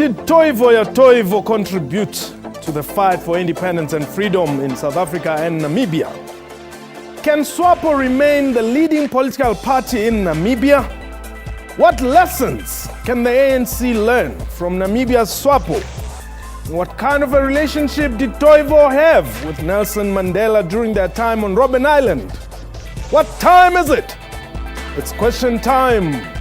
did Toivo ya Toivo contribute to the fight for independence and freedom in South Africa and Namibia? Can SWAPO remain the leading political party in Namibia? What lessons can the ANC learn from Namibia's SWAPO? What kind of a relationship did Toivo have with Nelson Mandela during their time on Robben Island? What time is it? It's question time.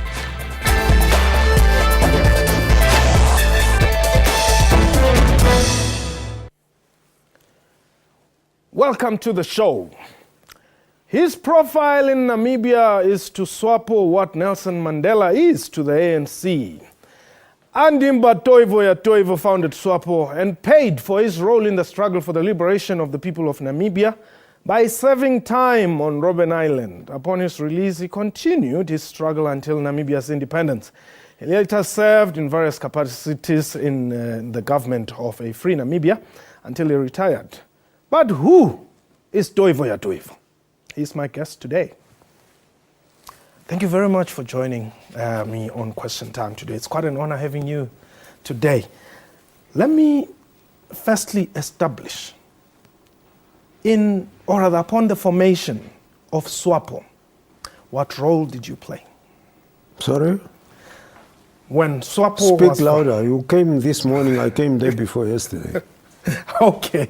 Welcome to the show. His profile in Namibia is to SWAPO what Nelson Mandela is to the ANC. Andimba Toivo ya Toivo founded SWAPO and paid for his role in the struggle for the liberation of the people of Namibia by serving time on Robben Island. Upon his release, he continued his struggle until Namibia's independence. He later served in various capacities in the government of a free Namibia until he retired. But who is Toivo ya Toivo? He's my guest today. Thank you very much for joining me on Question Time today. It's quite an honor having you today. Let me firstly establish upon the formation of SWAPO, what role did you play? Sorry? When SWAPO was... Speak louder. You came this morning, I came day before yesterday. Okay.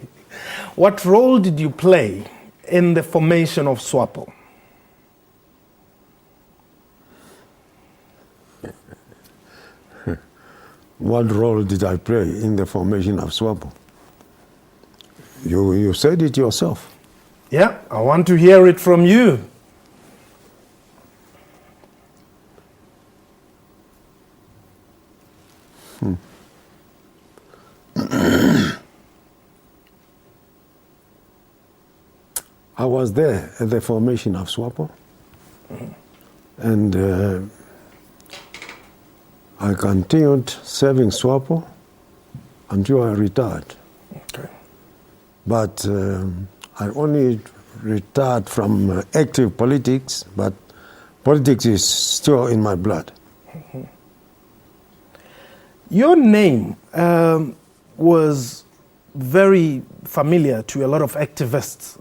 What role did you play in the formation of SWAPO? What role did I play in the formation of SWAPO? You said it yourself. Yeah, I want to hear it from you. I was there at the formation of SWAPO, and I continued serving SWAPO until I retired. Okay. But I only retired from active politics, but politics is still in my blood. Mm-hmm. Your name was very familiar to a lot of activists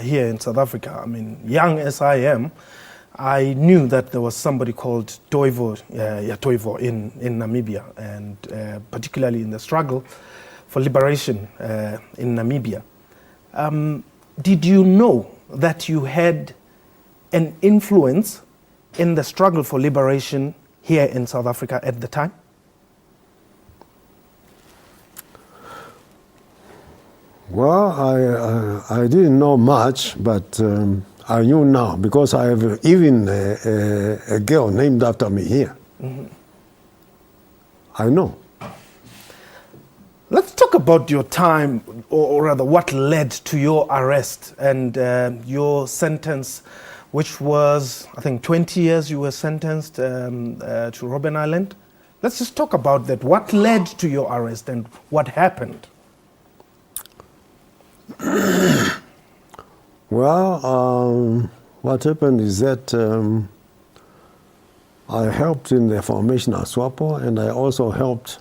here in South Africa. I mean, young as I am, I knew that there was somebody called Toivo ya Toivo in Namibia, and particularly in the struggle for liberation in Namibia. Did you know that you had an influence in the struggle for liberation here in South Africa at the time? Well, I didn't know much, but I knew now because I have even a girl named after me here. Mm-hmm. I know. Let's talk about your time, or rather what led to your arrest and your sentence, which was, I think, 20 years you were sentenced to Robben Island. Let's just talk about that. What led to your arrest and what happened? Well, what happened is that I helped in the formation of SWAPO, and I also helped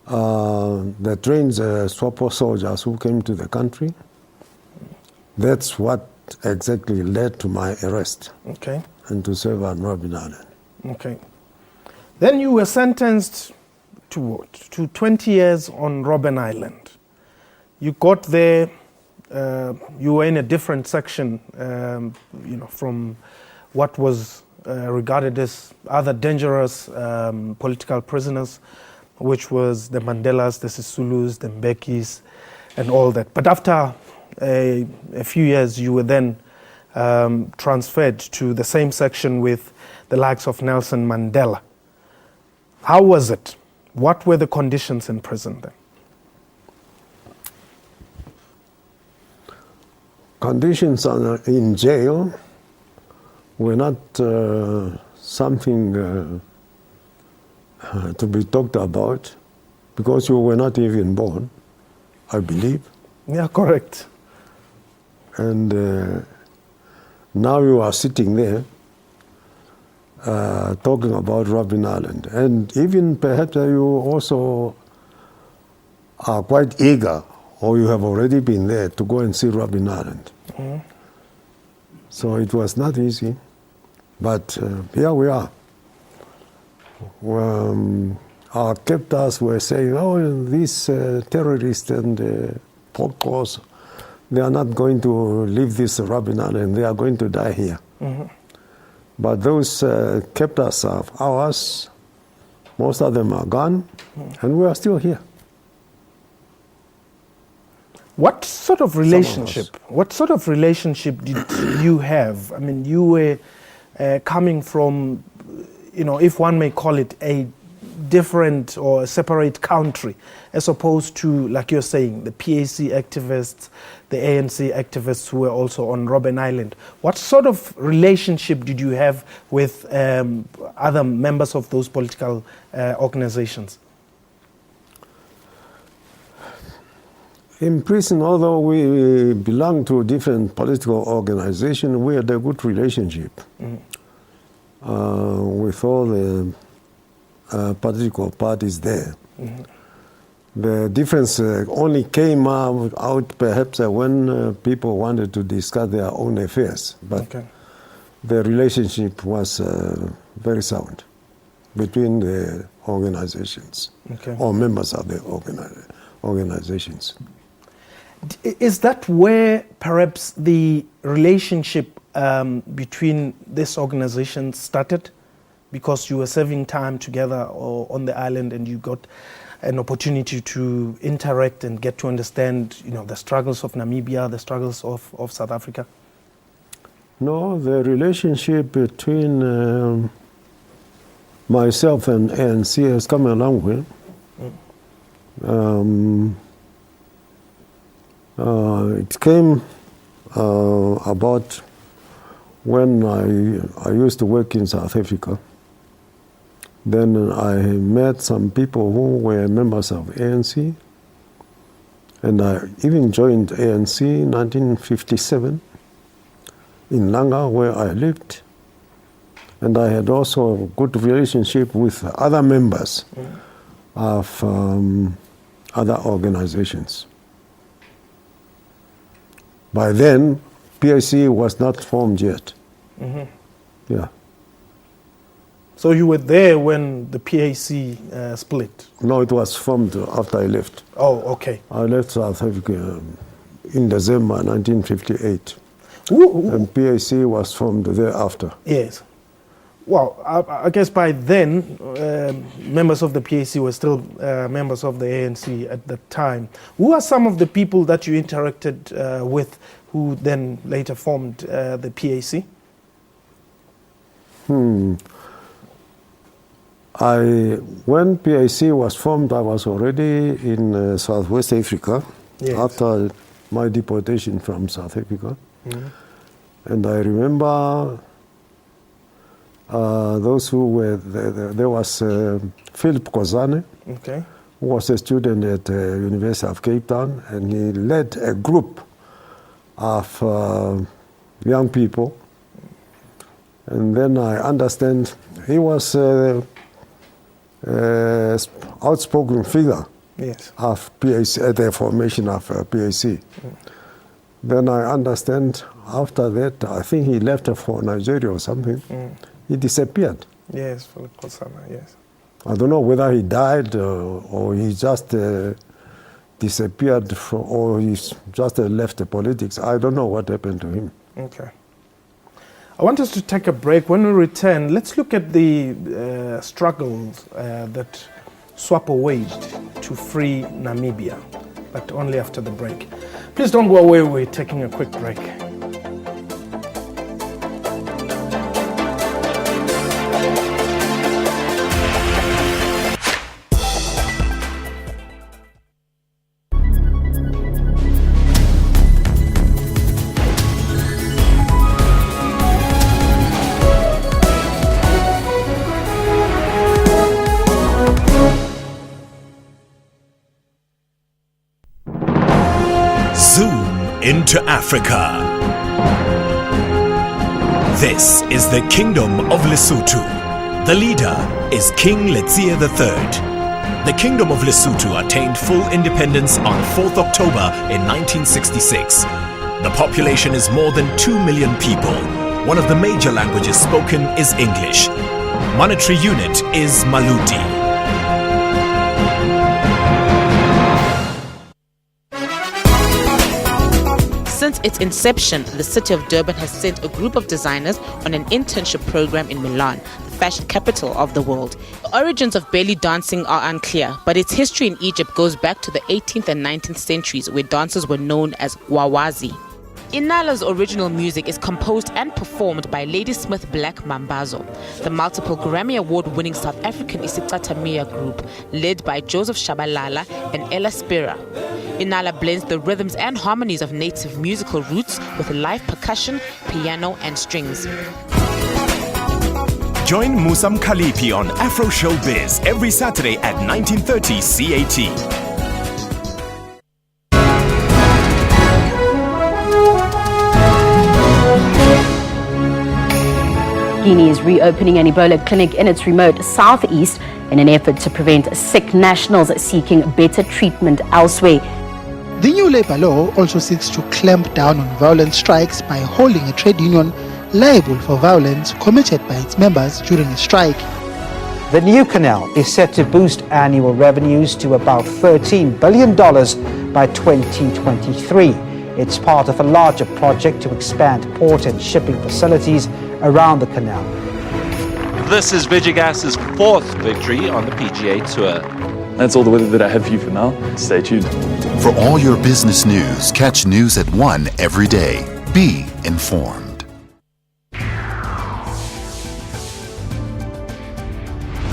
the trained SWAPO soldiers who came to the country. That's what exactly led to my arrest. Okay. And to serve on Robben Island. Okay. Then you were sentenced to what? To 20 years on Robben Island. You got there, you were in a different section, from what was regarded as other dangerous political prisoners, which was the Mandelas, the Sisulus, the Mbekis, and all that. But after a few years, you were then transferred to the same section with the likes of Nelson Mandela. How was it? What were the conditions in prison then? Conditions in jail were not something to be talked about because you were not even born, I believe. Yeah, correct. And now you are sitting there talking about Robben Island. And even perhaps you also are quite eager, or you have already been there, to go and see Robben Island. Mm-hmm. So it was not easy, but here we are. Our captors were saying, oh, these terrorists and pokos, they are not going to leave this Robben Island, they are going to die here. Mm-hmm. But those captors of ours, most of them are gone, and we are still here. What sort of relationship? What sort of relationship did you have? I mean, you were coming from, if one may call it, a different or a separate country, as opposed to, like you're saying, the PAC activists, the ANC activists who were also on Robben Island. What sort of relationship did you have with other members of those political organizations? In prison, although we belong to different political organizations, we had a good relationship with all the political parties there. Mm-hmm. The difference only came out perhaps when people wanted to discuss their own affairs, but the relationship was very sound between the organizations or members of the organizations. Is that where perhaps the relationship between this organization started? Because you were serving time together on the island and you got an opportunity to interact and get to understand, the struggles of Namibia, the struggles of South Africa? No, the relationship between myself and ANC has come a long way. It came about when I used to work in South Africa. Then I met some people who were members of ANC, and I even joined ANC in 1957 in Langa, where I lived. And I had also a good relationship with other members of other organizations. By then, PAC was not formed yet. Mm-hmm. Yeah. So you were there when the PAC split? No, it was formed after I left. Oh, okay. I left South Africa in December 1958. And PAC was formed thereafter. Yes. Well, I guess by then, members of the PAC were still members of the ANC at that time. Who are some of the people that you interacted with who then later formed the PAC? When PAC was formed, I was already in Southwest Africa after my deportation from South Africa. Mm-hmm. And I remember those who were there was Philip Kozane, who was a student at the University of Cape Town, and he led a group of young people. And then I understand he was outspoken figure of PAC at the formation of PAC. Then I understand after that, I think he left for Nigeria or something. He disappeared. Yes, Philip Kosana, yes. I don't know whether he died or he just disappeared or he just left the politics. I don't know what happened to him. Okay. I want us to take a break. When we return, let's look at the struggles that SWAPO waged to free Namibia, but only after the break. Please don't go away, we're taking a quick break. Zoom into Africa. This is the Kingdom of Lesotho. The leader is King Letsie III. The Kingdom of Lesotho attained full independence on 4th October in 1966. The population is more than 2 million people. One of the major languages spoken is English. Monetary unit is Maluti. Since its inception, the city of Durban has sent a group of designers on an internship program in Milan, the fashion capital of the world. The origins of belly dancing are unclear, but its history in Egypt goes back to the 18th and 19th centuries, where dancers were known as wawazi. Inala's original music is composed and performed by Ladysmith Black Mambazo, the multiple Grammy Award-winning South African isicathamiya group, led by Joseph Shabalala and Ella Spira. Inala blends the rhythms and harmonies of native musical roots with live percussion, piano and strings. Join Musam Khalipi on Afro Showbiz every Saturday at 19:30 CAT. Guinea is reopening an Ebola clinic in its remote southeast in an effort to prevent sick nationals seeking better treatment elsewhere. The new labor law also seeks to clamp down on violent strikes by holding a trade union liable for violence committed by its members during a strike. The new canal is set to boost annual revenues to about $13 billion by 2023. It's part of a larger project to expand port and shipping facilities around the canal. This is Vigigas's 4th victory on the PGA Tour. That's all the weather that I have for you for now. Stay tuned. For all your business news, catch news at 1 every day. Be informed.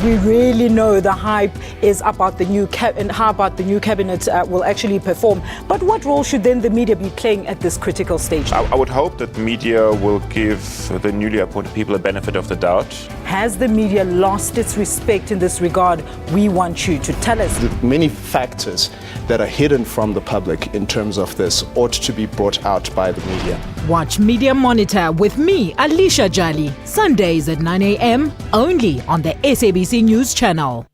We really know the hype is about the new and how about the new cabinet will actually perform. But what role should then the media be playing at this critical stage? I would hope that the media will give the newly appointed people a benefit of the doubt. Has the media lost its respect in this regard? We want you to tell us. The many factors that are hidden from the public in terms of this ought to be brought out by the media. Watch Media Monitor with me, Alicia Jali, Sundays at 9 a.m. only on the SABC News Channel.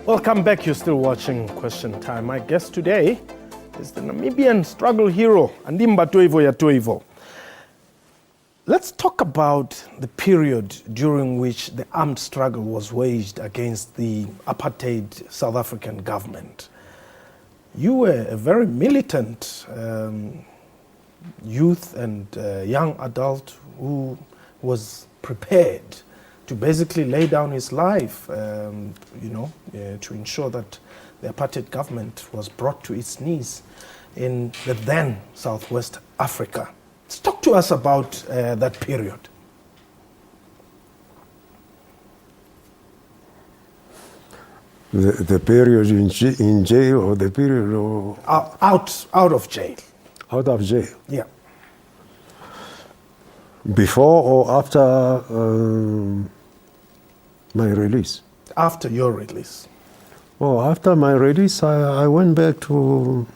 Welcome back. You're still watching Question Time. My guest today is the Namibian struggle hero, Andimba Toivo ya Toivo. Let's talk about the period during which the armed struggle was waged against the apartheid South African government. You were a very militant youth and young adult who was prepared to basically lay down his life, to ensure that the apartheid government was brought to its knees in the then Southwest Africa. Let's talk to us about that period. The period in jail or the period of... Out of jail. Out of jail? Yeah. Before or after my release? After your release. Oh, after my release, I went back to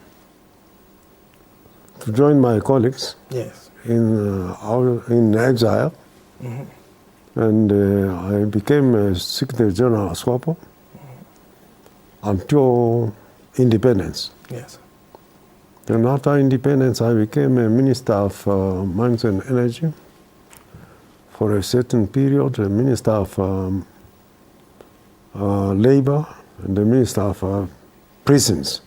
join my colleagues. Yes. In exile. Mm-hmm. And I became a Secretary General of SWAPO until independence. Yes. And after independence, I became a Minister of Mines and Energy for a certain period, a Minister of Labor, and the Minister of Prisons,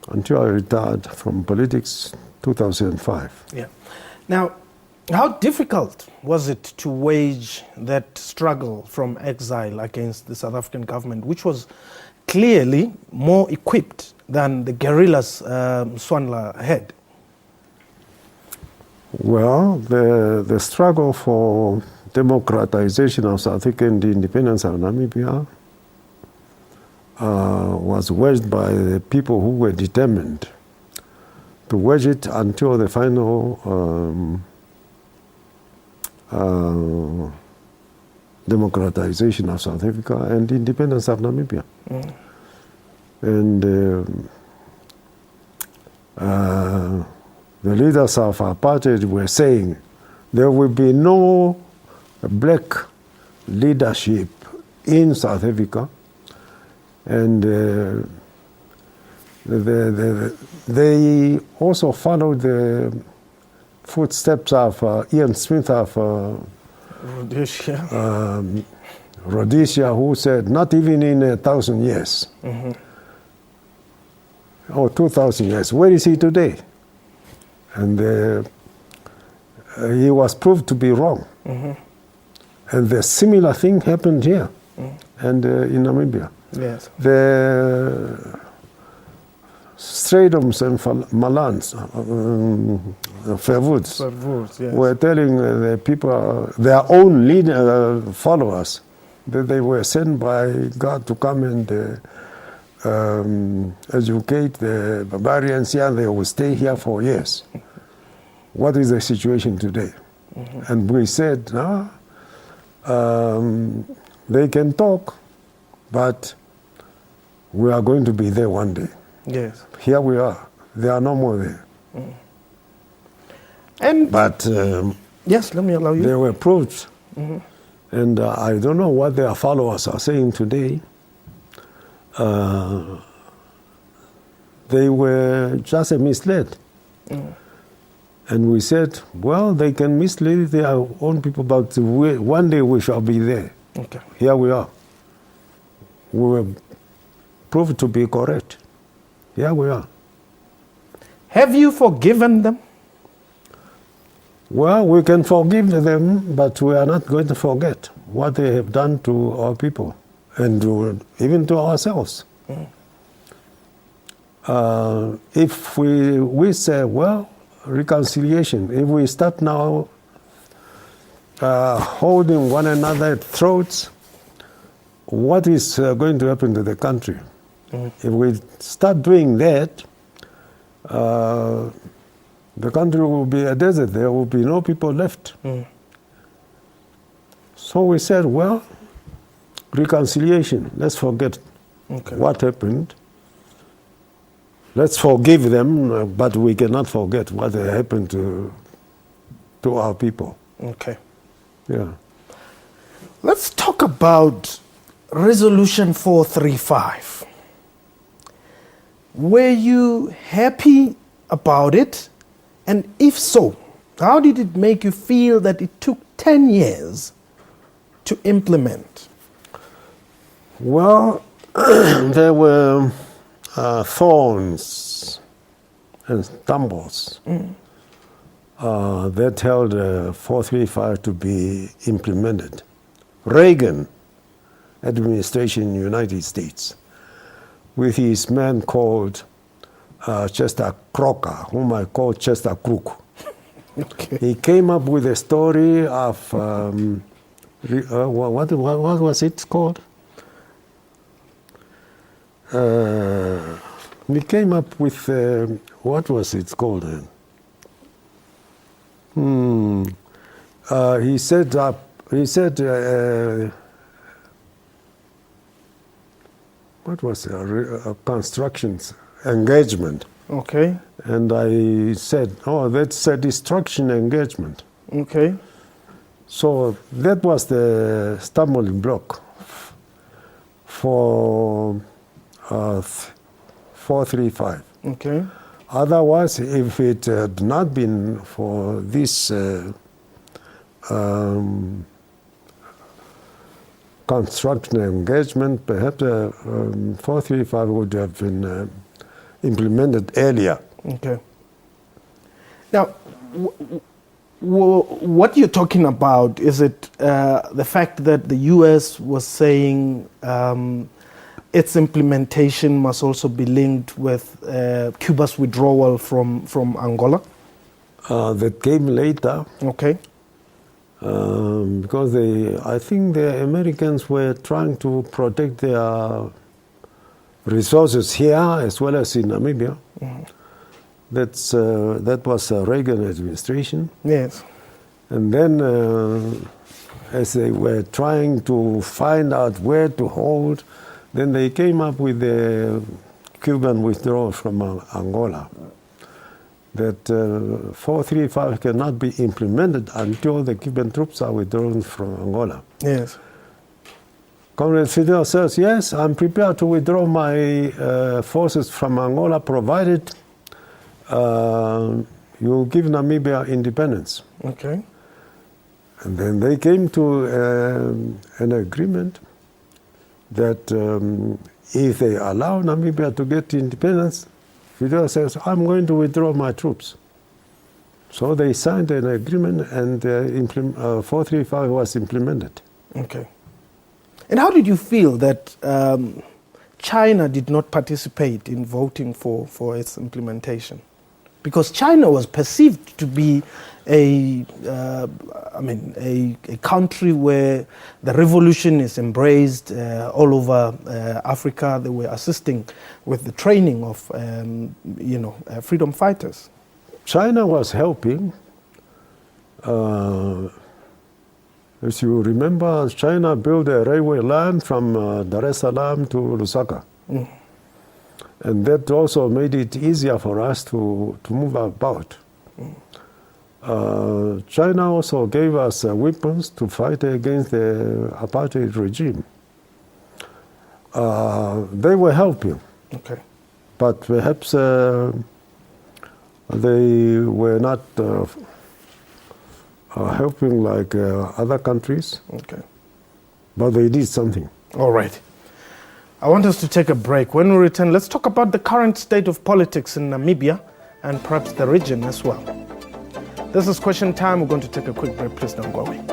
until I retired from politics 2005. Yeah. Now, how difficult was it to wage that struggle from exile against the South African government, which was clearly more equipped than the guerrillas Swanla had? Well, the struggle for democratization of South Africa and the independence of Namibia was waged by the people who were determined to wage it until the final democratization of South Africa and independence of Namibia. And the leaders of apartheid were saying there will be no black leadership in South Africa, and they also followed the footsteps of Ian Smith of Rhodesia, who said, not even in 1,000 years, or 2,000 years. Where is he today? And he was proved to be wrong. And the similar thing happened here and in Namibia. Yes. The Stradums and Malans, Fairwoods, yes, were telling the people, their own leader, followers, that they were sent by God to come and educate the barbarians here. They will stay here for years. What is the situation today? And we said, they can talk, but we are going to be there one day. Yes. Here we are. They are no more there. But yes, let me allow you. They were proved. And I don't know what their followers are saying today. They were just misled. And we said, well, they can mislead their own people, but one day we shall be there. Okay. Here we are. We were proved to be correct. Here we are. Have you forgiven them? Well, we can forgive them, but we are not going to forget what they have done to our people and even to ourselves. If we say, well, reconciliation, if we start now holding one another at throats, what is going to happen to the country? If we start doing that, the country will be a desert. There will be no people left. So we said, well, reconciliation, let's forget what happened. Let's forgive them, but we cannot forget what happened to our people. Okay. Yeah. Let's talk about Resolution 435. Were you happy about it? And if so, how did it make you feel that it took 10 years to implement? Well, there were thorns and stumbles that held 435 to be implemented. Reagan administration in the United States, with his man called Chester Crocker, whom I call Chester Crook. He came up with a story of, what was it called? We came up with, what was it called then? He said, what was it? Constructions engagement. Okay. And I said, oh, that's a destruction engagement. Okay. So that was the stumbling block for 435. Okay. Otherwise, if it had not been for this construction engagement, perhaps 435 would have been implemented earlier. Okay. Now, what you're talking about, is it the fact that the U.S. was saying its implementation must also be linked with Cuba's withdrawal from Angola? That came later. Okay. Because I think the Americans were trying to protect their resources here as well as in Namibia. That was the Reagan administration. Yes. And then as they were trying to find out where to hold, then they came up with the Cuban withdrawal from Angola. That 435 cannot be implemented until the Cuban troops are withdrawn from Angola. Yes. Comrade Fidel says, yes, I'm prepared to withdraw my forces from Angola provided you give Namibia independence. Okay. And then they came to an agreement that if they allow Namibia to get independence, Fidel says, I'm going to withdraw my troops. So they signed an agreement and 435 was implemented. Okay. And how did you feel that China did not participate in voting for its implementation? Because China was perceived to be a country where the revolution is embraced all over Africa. They were assisting with the training of, freedom fighters. China was helping. As you remember, China built a railway line from Dar es Salaam to Lusaka. And that also made it easier for us to move about. China also gave us weapons to fight against the apartheid regime. They were helping. Okay. But perhaps they were not helping like other countries. Okay. But they did something. All right. I want us to take a break. When we return, let's talk about the current state of politics in Namibia and perhaps the region as well. This is Question Time. We're going to take a quick break. Please don't go away.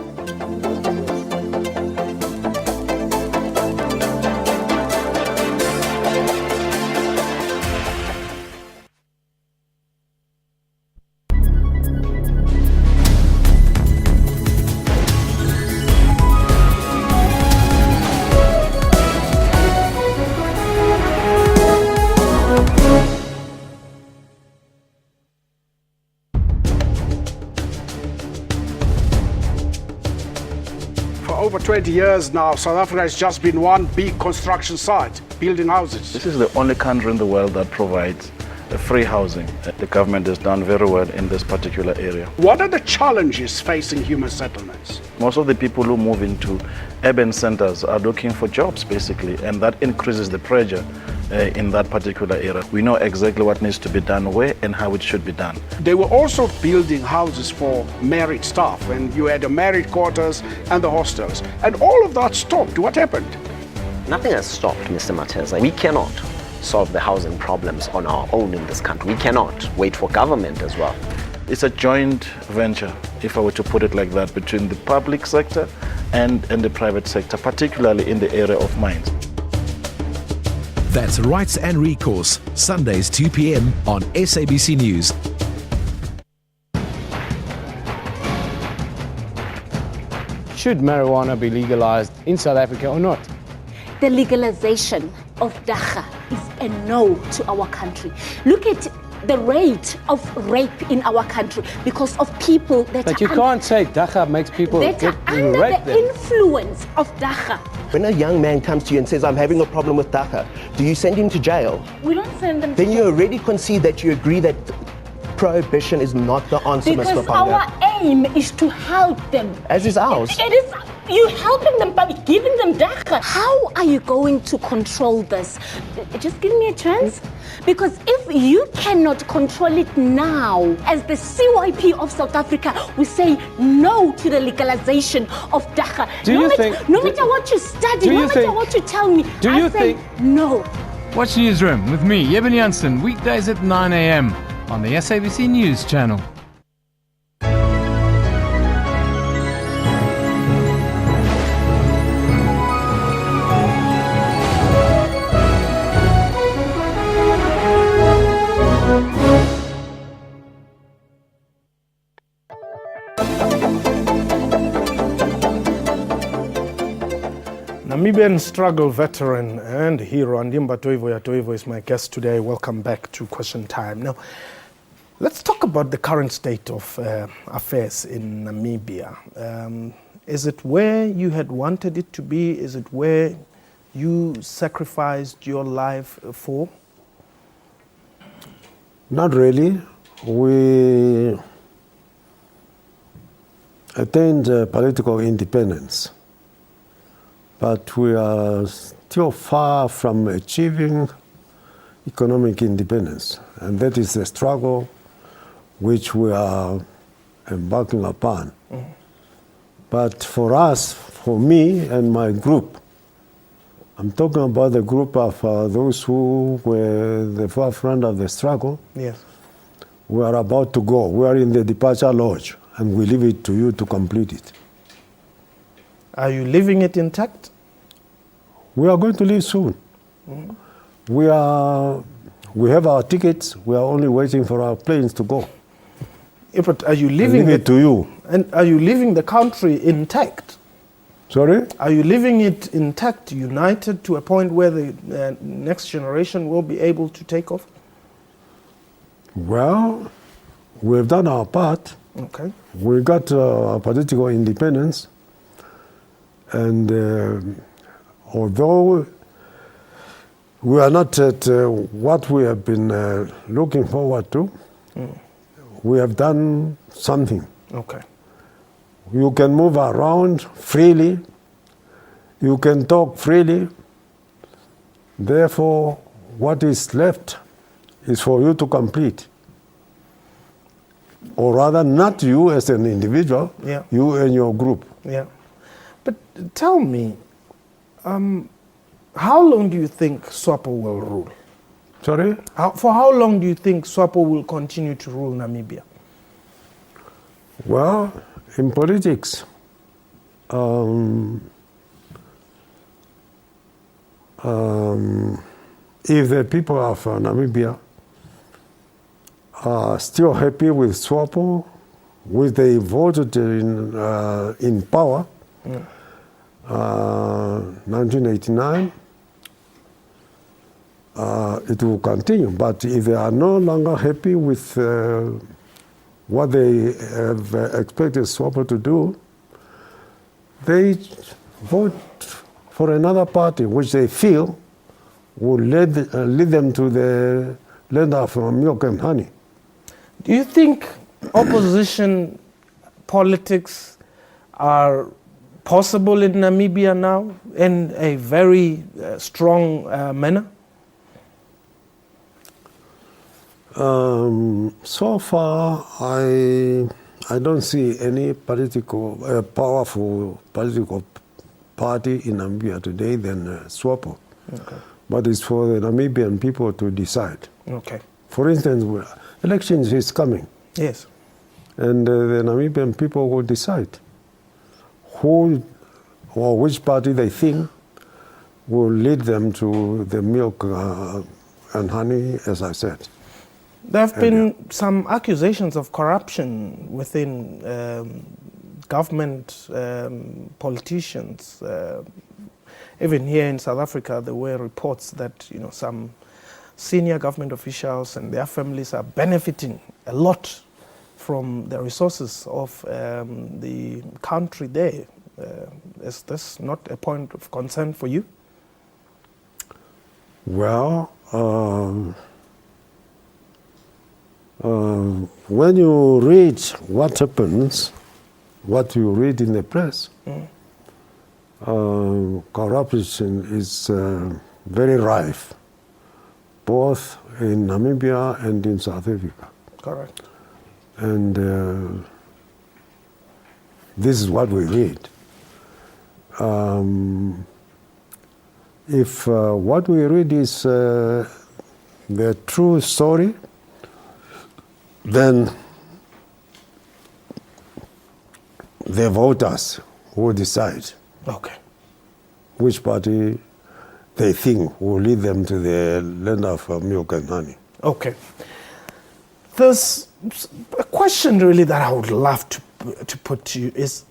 Over 20 years now, South Africa has just been one big construction site, building houses. This is the only country in the world that provides free housing. The government has done very well in this particular area. What are the challenges facing human settlements? Most of the people who move into urban centers are looking for jobs, basically, and that increases the pressure in that particular area. We know exactly what needs to be done where and how it should be done. They were also building houses for married staff, and you had the married quarters and the hostels. And all of that stopped. What happened? Nothing has stopped, Mr. Mateza. We cannot solve the housing problems on our own in this country. We cannot wait for government as well. It's a joint venture, if I were to put it like that, between the public sector and the private sector, particularly in the area of mines. That's Rights and Recourse, Sundays 2 p.m. on SABC News. Should marijuana be legalized in South Africa or not? The legalization of dagga is a no to our country. Look at the rate of rape in our country because of people that But you can't say dagga makes people that get are under raped the then. influence of dagga. When a young man comes to you and says, I'm having a problem with dagga, do you send him to jail? We don't send them Then to you already concede that you agree that prohibition is not the answer, Mr. because Panga. our aim is to help them. As is ours. It is you helping them by giving them dagga. How are you going to control this? Just give me a chance. Because if you cannot control it now, as the CYP of South Africa, we say no to the legalization of dagga. No matter what you study, no matter what you tell me, I say no. Watch Newsroom with me, Eben Janssen, weekdays at 9 a.m. on the SABC News channel. Namibian struggle veteran and hero Andimba Toivo is my guest today. Welcome back to Question Time. Now, let's talk about the current state of affairs in Namibia. Is it where you had wanted it to be? Is it where you sacrificed your life for? Not really. We attained political independence, but we are still far from achieving economic independence, and that is the struggle which we are embarking upon. Mm-hmm. But for us, for me and my group, I'm talking about the group of those who were the forefront of the struggle. Yes. We are about to go. We are in the departure lodge, and we leave it to you to complete it. Are you leaving it intact? We are going to leave soon. Mm-hmm. We have our tickets. We are only waiting for our planes to go. Yeah, but are you leaving it to you? And are you leaving the country intact? Sorry? Are you leaving it intact, united to a point where the next generation will be able to take off? Well, we've done our part. Okay. We got our political independence, and although we are not at what we have been looking forward to, we have done something. Okay. You can move around freely. You can talk freely. Therefore, what is left is for you to complete. Or rather, not you as an individual, you and your group. Yeah. But tell me, how long do you think SWAPO will rule? Sorry? For how long do you think SWAPO will continue to rule Namibia? Well, in politics, if the people of Namibia are still happy with SWAPO, which they voted in power, 1989, it will continue. But if they are no longer happy with what they have expected SWAPO to do, they vote for another party which they feel will lead them to the land of milk and honey. Do you think opposition politics are possible in Namibia now in a very strong manner? So far, I don't see any powerful political party in Namibia today than SWAPO. Okay. But it's for the Namibian people to decide. Okay. For instance, elections is coming. Yes. And the Namibian people will decide who or which party they think will lead them to the milk and honey, as I said. There have been some accusations of corruption within government politicians. Even here in South Africa, there were reports that some senior government officials and their families are benefiting a lot from the resources of the country there. Is this not a point of concern for you? Well, when you read what happens, what you read in the press, corruption is very rife, both in Namibia and in South Africa. Correct. And this is what we read. If what we read is the true story, then the voters will decide which party they think will lead them to the land of milk and honey. Okay. There's a question really that I would love to put to you is,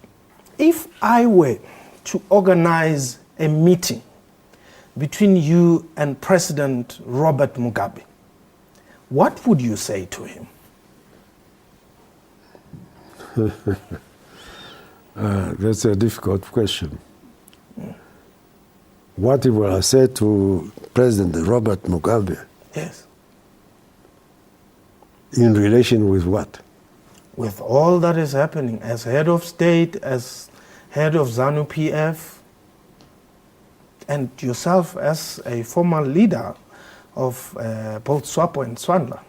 if I were to organize a meeting between you and President Robert Mugabe, what would you say to him? That's a difficult question. What will I say to President Robert Mugabe? Yes. In relation with what? With all that is happening, as head of state, as head of ZANU-PF, and yourself as a former leader of both SWAPO and SWANDLA.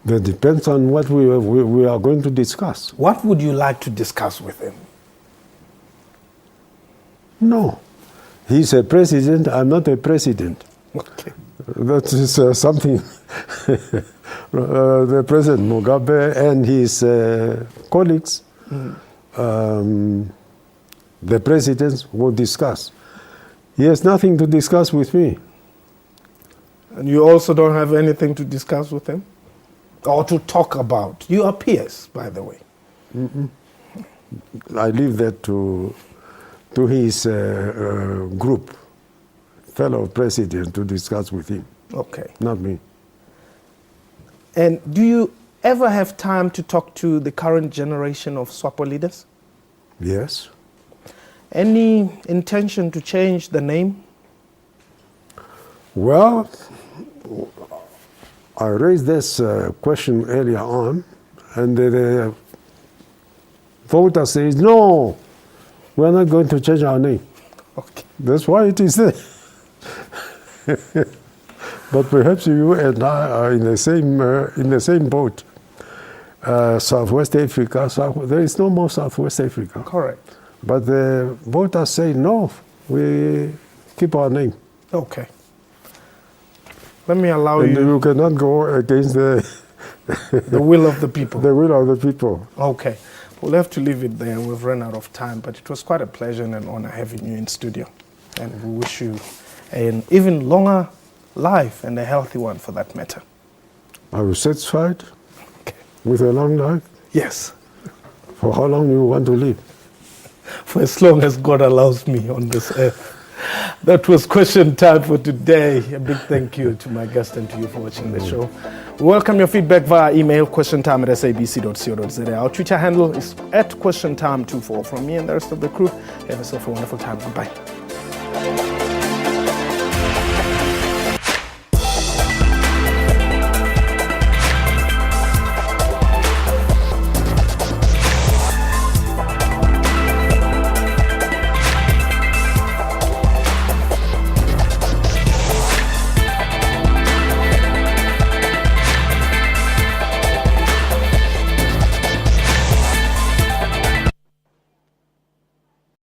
That depends on what we are going to discuss. What would you like to discuss with him? No. He's a president, I'm not a president. Okay. That is something the President Mugabe and his colleagues, the presidents, will discuss. He has nothing to discuss with me. And you also don't have anything to discuss with him? Or to talk about? You are peers, by the way. I leave that to his group, fellow president, to discuss with him. Okay. Not me. And do you ever have time to talk to the current generation of SWAPO leaders? Yes. Any intention to change the name? Well, I raised this question earlier on, and the voter says, no, we're not going to change our name. Okay. That's why it is there. But perhaps you and I are in the same boat. Southwest Africa, there is no more Southwest Africa. Correct. But the voters say, no, we keep our name. Okay. Let me allow and you... you cannot go against the will of the people. The will of the people. Okay. We'll have to leave it there. We've run out of time, but it was quite a pleasure and an honor having you in studio. And we wish you an even longer life and a healthy one for that matter. Are you satisfied with a long life? Yes. For how long do you want to live? For as long as God allows me on this earth. That was question time for today. A big thank you to my guest and to you for watching the show. We welcome your feedback via email, questiontime@sabc.co.za. Our Twitter handle is @questiontime24. From me and the rest of the crew, have yourself a wonderful time. Goodbye.